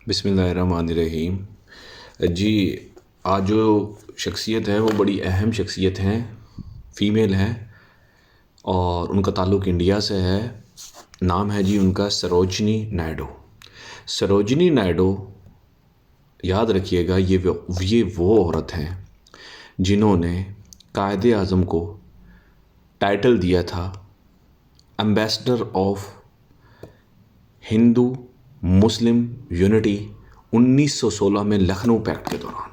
बिस्मिल्लाहिर्रहमानिर्रहीम। जी, आज जो शख्सियत है वो बड़ी अहम शख्सियत हैं, फ़ीमेल हैं और उनका ताल्लुक़ इंडिया से है। नाम है जी उनका सरोजनी नायडू। सरोजनी नायडू, याद रखिएगा, ये वो औरत हैं जिन्होंने कायदे आज़म को टाइटल दिया था ambassador of Hindu Muslim unity 1916 में लखनऊ पैक्ट के दौरान।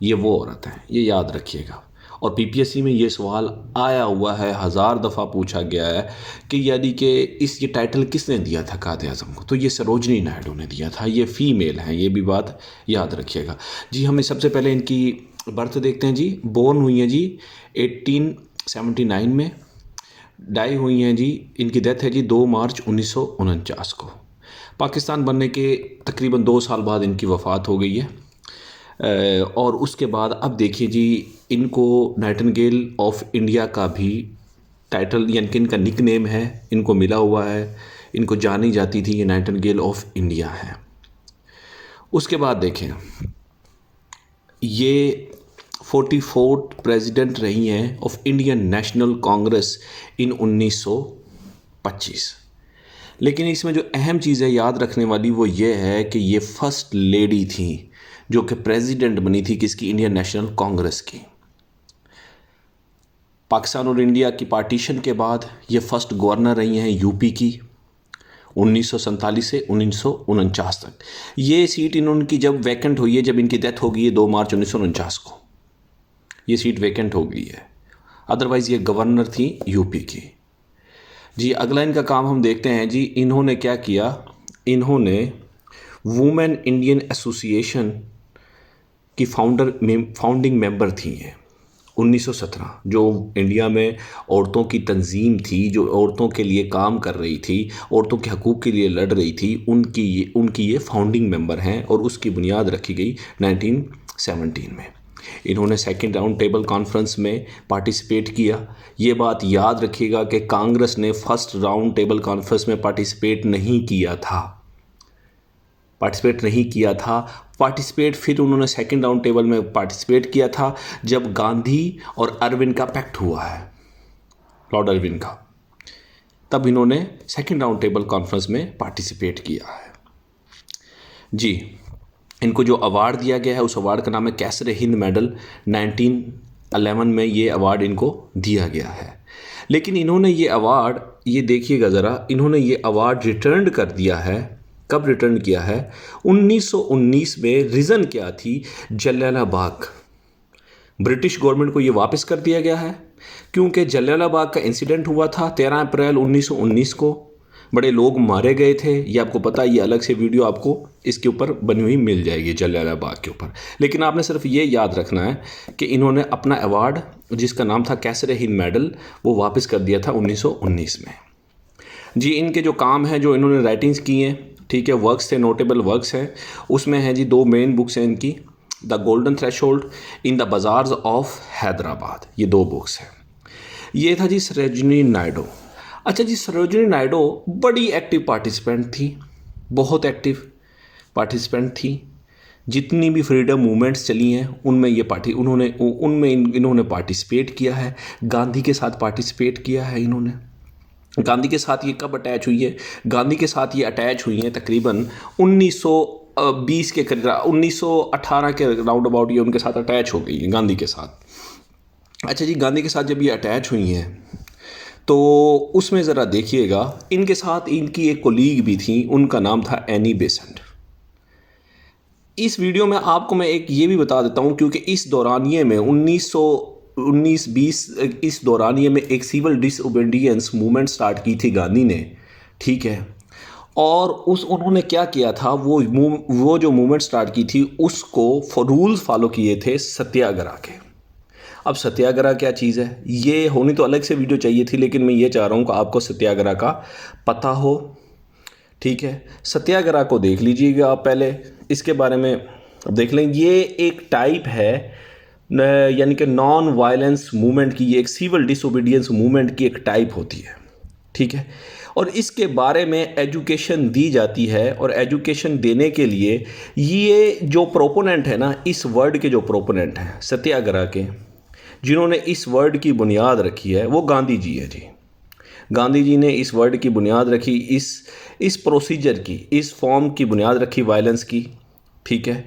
ये वो औरत है, ये याद रखिएगा। और पीपीएससी में ये सवाल आया हुआ है, 1000 दफ़ा पूछा गया है कि यानी कि ये टाइटल किसने दिया था कायदे आज़म को, तो ये सरोजनी नायडू ने दिया था। ये फ़ीमेल हैं, ये भी बात याद रखिएगा जी। हमें सबसे पहले इनकी बर्थ देखते हैं जी। बोर्न हुई हैं जी 1879 में, डाई हुई हैं जी, इनकी डेथ है जी 2 मार्च 1949 को। पाकिस्तान बनने के तकरीबन 2 साल बाद इनकी वफ़ात हो गई है। और उसके बाद अब देखिए जी, इनको नाइटिंगेल ऑफ इंडिया का भी टाइटल, यानी कि इनका निक नेम है, इनको मिला हुआ है। इनको जानी जाती थी ये नाइटिंगेल ऑफ इंडिया है। उसके बाद देखें, ये 44th प्रेसिडेंट रही हैं ऑफ इंडियन नेशनल कांग्रेस इन 1925। लेकिन इसमें जो अहम चीज़ है याद रखने वाली वो ये है कि ये फर्स्ट लेडी थी जो कि प्रेसिडेंट बनी थी किसकी, इंडियन नेशनल कांग्रेस की। पाकिस्तान और इंडिया की पार्टीशन के बाद ये फर्स्ट गवर्नर रही हैं यूपी की 1947 से 1949 तक। ये सीट इनकी जब वैकेंट हुई है, जब इनकी डेथ हो गई है 2 मार्च 1949 को, ये सीट वैकेंट हो गई है। अदरवाइज़ ये गवर्नर थी यूपी की जी। अगला इनका काम हम देखते हैं जी। इन्होंने क्या किया, इन्होंने वुमेन इंडियन एसोसिएशन की फाउंडिंग मेंबर थी हैं 1917। जो इंडिया में औरतों की तंजीम थी, जो औरतों के लिए काम कर रही थी, औरतों के हकूक़ के लिए लड़ रही थी, उनकी ये फाउंडिंग मेंबर हैं और उसकी बुनियाद रखी गई 1917 में। इन्होंने सेकंड राउंड टेबल कॉन्फ्रेंस में पार्टिसिपेट किया। ये बात याद रखिएगा कि कांग्रेस ने फर्स्ट राउंड टेबल कॉन्फ्रेंस में पार्टिसिपेट नहीं किया था। पार्टिसिपेट फिर उन्होंने सेकंड राउंड टेबल में पार्टिसिपेट किया था जब गांधी और अरविंद का पैक्ट हुआ है, लॉर्ड अरविंद का, तब इन्होंने सेकंड राउंड टेबल कॉन्फ्रेंस में पार्टिसिपेट किया है जी। इनको जो अवार्ड दिया गया है उस अवार्ड का नाम है कैसर हिंद मेडल। 1911 में ये अवार्ड इनको दिया गया है। लेकिन इन्होंने ये अवार्ड, ये देखिएगा ज़रा, इन्होंने ये अवार्ड रिटर्न कर दिया है। कब रिटर्न किया है? 1919 में। रीज़न क्या थी? जलियांवाला बाग, ब्रिटिश गवर्नमेंट को ये वापस कर दिया गया है क्योंकि जलियांवाला बाग का इंसिडेंट हुआ था 13 अप्रैल 1919 को। बड़े लोग मारे गए थे, ये आपको पता है। ये अलग से वीडियो आपको इसके ऊपर बनी हुई मिल जाएगी जलियांवाला बाग के ऊपर। लेकिन आपने सिर्फ ये याद रखना है कि इन्होंने अपना अवार्ड, जिसका नाम था कैसर हिंद मेडल, वो वापस कर दिया था 1919 में जी। इनके जो काम हैं, जो इन्होंने राइटिंग्स की हैं, ठीक है, वर्क्स थे, नोटेबल वर्क्स हैं, उसमें हैं जी 2 मेन बुक्स हैं इनकी, the golden threshold in the bazaars of Hyderabad. ये 2 बुक्स हैं। ये था जी सरोजनी नायडू। अच्छा जी, सरोजनी नायडू बड़ी एक्टिव पार्टिसिपेंट थी, बहुत एक्टिव पार्टिसिपेंट थी। जितनी भी फ्रीडम मूवमेंट्स चली हैं उनमें इन्होंने पार्टिसिपेट किया है। गांधी के साथ पार्टिसिपेट किया है इन्होंने। गांधी के साथ ये कब अटैच हुई है? गांधी के साथ ये अटैच हुई हैं तकरीबन 1920 के करीब, 1918 के राउंड अबाउट ये उनके साथ अटैच हो गई हैं, गांधी के साथ। अच्छा जी, गांधी के साथ जब ये अटैच हुई हैं तो उसमें ज़रा देखिएगा, इनके साथ इनकी एक कोलीग भी थी, उनका नाम था एनी बेसेंट। इस वीडियो में आपको मैं एक ये भी बता देता हूँ क्योंकि इस दौरानिए में 1919-20 इस दौरानिए में एक सिविल डिसओबीडियंस मूवमेंट स्टार्ट की थी गांधी ने, ठीक है। और उन्होंने क्या किया था, वो जो मूवमेंट स्टार्ट की थी उसको रूल्स फॉलो किए थे सत्याग्रह के। अब सत्याग्रह क्या चीज़ है, ये होनी तो अलग से वीडियो चाहिए थी, लेकिन मैं ये चाह रहा हूँ कि आपको सत्याग्रह का पता हो, ठीक है। सत्याग्रह को देख लीजिएगा आप पहले, इसके बारे में देख लें। ये एक टाइप है, यानी कि नॉन वायलेंस मूवमेंट की, ये एक सिविल डिसोबीडियंस मूवमेंट की एक टाइप होती है, ठीक है। और इसके बारे में एजुकेशन दी जाती है। और एजुकेशन देने के लिए ये जो प्रोपोनेंट है ना, इस वर्ड के जो प्रोपोनेंट हैं सत्याग्रह के, जिन्होंने इस वर्ड की बुनियाद रखी है, वो गांधी जी है जी। गांधी जी ने इस वर्ड की बुनियाद रखी, इस प्रोसीजर की, इस फॉर्म की बुनियाद रखी वायलेंस की। ठीक है,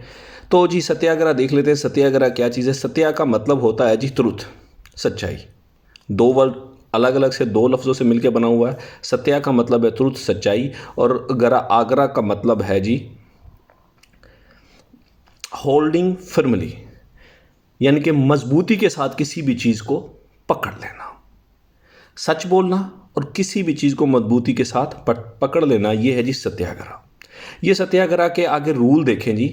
तो जी सत्याग्रह देख लेते हैं। सत्याग्रह क्या चीज़ है? सत्या का मतलब होता है जी ट्रुथ, सच्चाई। दो वर्ड अलग अलग से, दो लफ्ज़ों से मिलकर बना हुआ है। सत्या का मतलब है ट्रुथ, सच्चाई, और आग्रह का मतलब है जी होल्डिंग फर्मली, यानी कि मजबूती के साथ किसी भी चीज़ को पकड़ लेना, सच बोलना और किसी भी चीज़ को मजबूती के साथ पकड़ लेना, ये है जी सत्याग्रह। ये सत्याग्रह के आगे रूल देखें जी।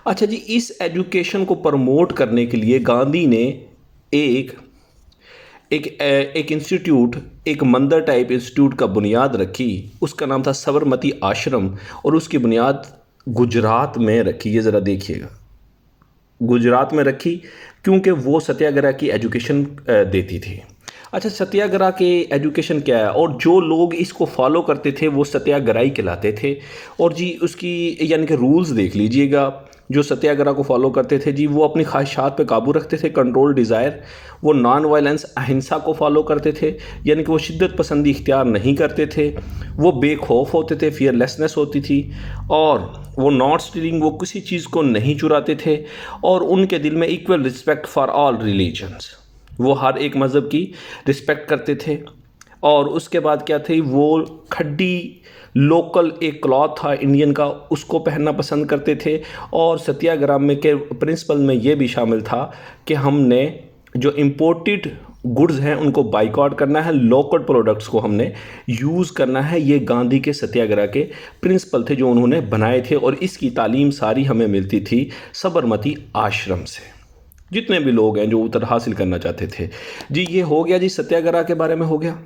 अच्छा जी, इस एजुकेशन को प्रमोट करने के लिए गांधी ने एक इंस्टीट्यूट, एक मंदिर टाइप इंस्टीट्यूट का बुनियाद रखी। उसका नाम था साबरमती आश्रम, और उसकी बुनियाद गुजरात में रखी। ये ज़रा देखिएगा, गुजरात में रखी क्योंकि वो सत्याग्रह की एजुकेशन देती थी। अच्छा, सत्याग्रह के एजुकेशन क्या है? और जो लोग इसको फॉलो करते थे वो सत्याग्रही कहलाते थे। और जी उसकी यानी कि रूल्स देख लीजिएगा। जो सत्याग्रह को फॉलो करते थे जी, वो अपनी ख्वाहिशात पे काबू रखते थे, कंट्रोल डिज़ायर। वो नॉन वायलेंस, अहिंसा को फॉलो करते थे, यानी कि वो शिद्दत पसंदी इख्तियार नहीं करते थे। वो बेखौफ होते थे, फियरलेसनेस होती थी। और वो नॉट स्टीलिंग, वो किसी चीज़ को नहीं चुराते थे। और उनके दिल में equal respect for all religions, वो हर एक मज़हब की रिस्पेक्ट करते थे। और उसके बाद क्या थी, वो खड्डी लोकल एक क्लॉथ था इंडियन का, उसको पहनना पसंद करते थे। और सत्याग्रह में के प्रिंसिपल में ये भी शामिल था कि हमने जो इम्पोर्टेड गुड्स हैं उनको बाइकआउट करना है, लोकल प्रोडक्ट्स को हमने यूज़ करना है। ये गांधी के सत्याग्रह के प्रिंसिपल थे जो उन्होंने बनाए थे। और इसकी तालीम सारी हमें मिलती थी साबरमती आश्रम से। जितने भी लोग हैं जो उत्तर हासिल करना चाहते थे जी, ये हो गया जी, सत्याग्रह के बारे में हो गया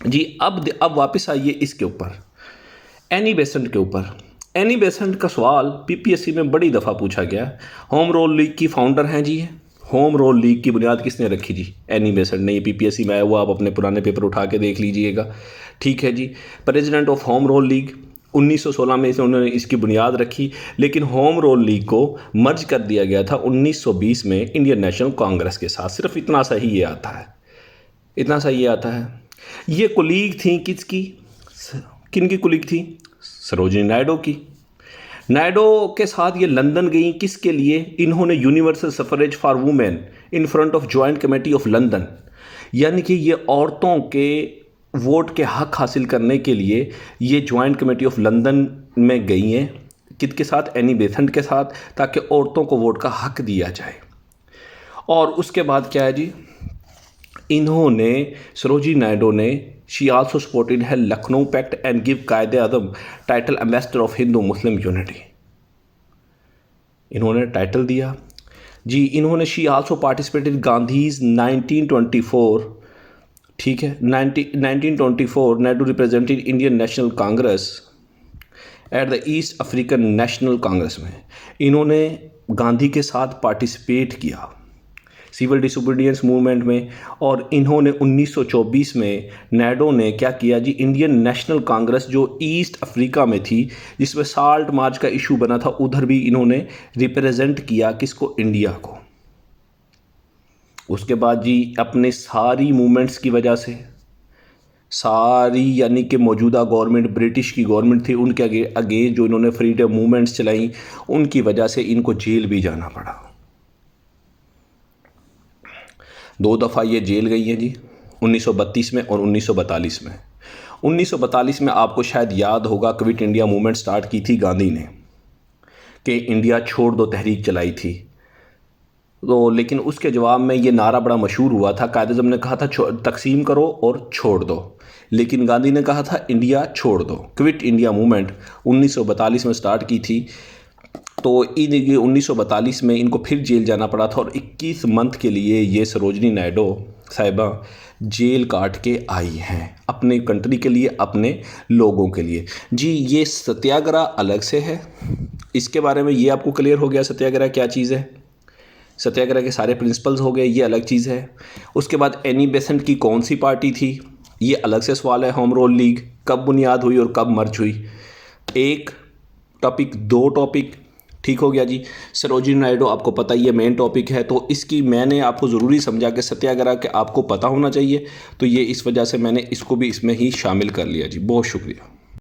जी। अब वापस आइए इसके ऊपर, एनी बेसेंट के ऊपर। एनी बेसेंट का सवाल पीपीएससी में बड़ी दफ़ा पूछा गया। होम रूल लीग की फाउंडर हैं जी। होम रूल लीग की बुनियाद किसने रखी जी? एनी बेसेंट ने। ये पीपीएससी में आया हुआ, आप अपने पुराने पेपर उठा के देख लीजिएगा। ठीक है जी, president of home rule league 1916 में से उन्होंने इसकी बुनियाद रखी। लेकिन होम रूल लीग को मर्ज कर दिया गया था 1920 में इंडियन नेशनल कांग्रेस के साथ। सिर्फ इतना सा ही ये आता है, इतना सा ये आता है। ये कुलीग थी किसकी, किन की कुलीग थी? सरोजिनी नायडू की। नायडू के साथ ये लंदन गई, किसके लिए? इन्होंने universal suffrage for women in front of joint committee of London, यानी कि ये औरतों के वोट के हक हासिल करने के लिए ये जॉइंट कमेटी ऑफ लंदन में गई हैं। किसके साथ? एनी बेसेंट के साथ, ताकि औरतों को वोट का हक दिया जाए। और उसके बाद क्या है जी, इन्होंने, सरोजिनी नायडू ने, शी आल्सो सपोर्टेड है लखनऊ पैक्ट एंड गिव कायदे आज़म title ambassador of Hindu Muslim unity. इन्होंने टाइटल दिया जी। इन्होंने, शी आल्सो पार्टिसिपेटेड गांधीज 1924, ठीक है, 1924 Naidu represented Indian national Congress at the east African national Congress में। इन्होंने गांधी के साथ पार्टिसिपेट किया सिविल डिसोबीडियंस मूवमेंट में। और इन्होंने 1924 में नायडू ने क्या किया जी, इंडियन नेशनल कांग्रेस जो ईस्ट अफ्रीका में थी, जिसमें साल्ट मार्च का इशू बना था, उधर भी इन्होंने रिप्रेजेंट किया किसको? इंडिया को। उसके बाद जी अपने सारी मूवमेंट्स की वजह से, सारी यानी कि मौजूदा गवर्नमेंट, ब्रिटिश की गवर्नमेंट थी, उनके अगेंस्ट जो इन्होंने फ्रीडम मूवमेंट्स चलाई, उनकी वजह से इनको जेल भी जाना पड़ा। 2 दफ़ा ये जेल गई हैं जी, 1932 में और 1942 में। 1942 में आपको शायद याद होगा, क्विट इंडिया मूवमेंट स्टार्ट की थी गांधी ने, कि इंडिया छोड़ दो तहरीक चलाई थी। तो लेकिन उसके जवाब में ये नारा बड़ा मशहूर हुआ था। कायदे-ए-आज़म ने कहा था तकसीम करो और छोड़ दो, लेकिन गांधी ने कहा था इंडिया छोड़ दो। क्विट इंडिया मूवमेंट 1942 में स्टार्ट की थी। तो इन 1942 में इनको फिर जेल जाना पड़ा था। और 21 मंथ के लिए ये सरोजिनी नायडू साहिबा जेल काट के आई हैं, अपने कंट्री के लिए, अपने लोगों के लिए जी। ये सत्याग्रह अलग से है, इसके बारे में ये आपको क्लियर हो गया सत्याग्रह क्या चीज़ है। सत्याग्रह के सारे प्रिंसिपल्स हो गए, ये अलग चीज़ है। उसके बाद एनी बेसेंट की कौन सी पार्टी थी? ये अलग से सवाल है। होम रूल लीग कब बुनियाद हुई और कब मर्ज हुई? एक टॉपिक, दो टॉपिक, ठीक हो गया जी। सरोजिनी नायडू आपको पता ही है मेन टॉपिक है, तो इसकी मैंने आपको ज़रूरी समझा कि सत्याग्रह के आपको पता होना चाहिए, तो ये इस वजह से मैंने इसको भी इसमें ही शामिल कर लिया जी। बहुत शुक्रिया।